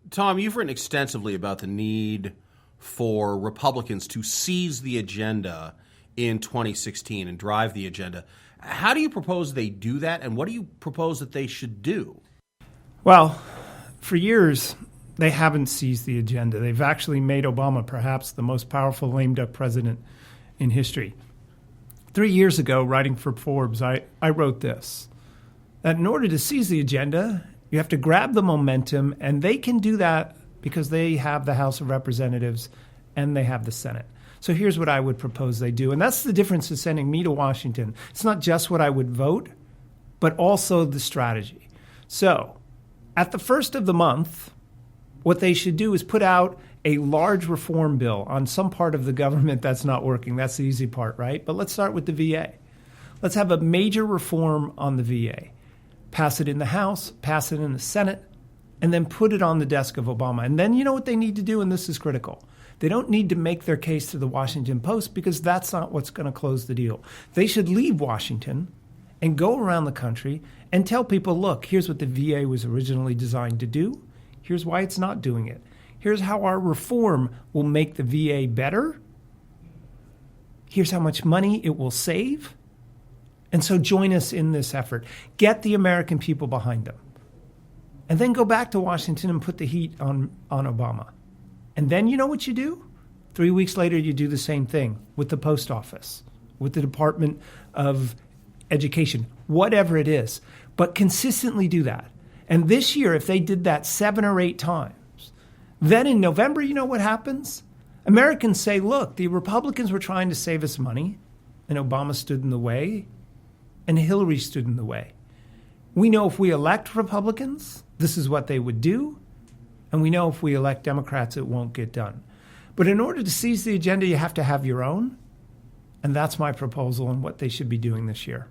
Tom, you've written extensively about the need for Republicans to seize the agenda in 2016 and drive the agenda. How do you propose they do that, and what do you propose that they should do? Well, for years, they haven't seized the agenda. They've actually made Obama perhaps the most powerful lame duck president in history. 3 years ago, writing for Forbes, I wrote this, that in order to seize the agenda, you have to grab the momentum, and they can do that because they have the House of Representatives and they have the Senate. So here's what I would propose they do. And that's the difference in sending me to Washington. It's not just what I would vote, but also the strategy. So at the first of the month, what they should do is put out a large reform bill on some part of the government that's not working. That's the easy part, right? But let's start with the VA. Let's have a major reform on the VA. Pass it in the House, pass it in the Senate, and then put it on the desk of Obama. And then you know what they need to do, and this is critical. They don't need to make their case to the Washington Post because that's not what's going to close the deal. They should leave Washington and go around the country and tell people, look, here's what the VA was originally designed to do. Here's why it's not doing it. Here's how our reform will make the VA better. Here's how much money it will save. And so join us in this effort. Get the American people behind them. And then go back to Washington and put the heat on Obama. And then you know what you do? 3 weeks later, you do the same thing with the post office, with the Department of Education, whatever it is. But consistently do that. And this year, if they did that 7 or 8 times, then in November, you know what happens? Americans say, look, the Republicans were trying to save us money, and Obama stood in the way, and Hillary stood in the way. We know if we elect Republicans, this is what they would do, and we know if we elect Democrats, it won't get done. But in order to seize the agenda, you have to have your own, and that's my proposal on what they should be doing this year.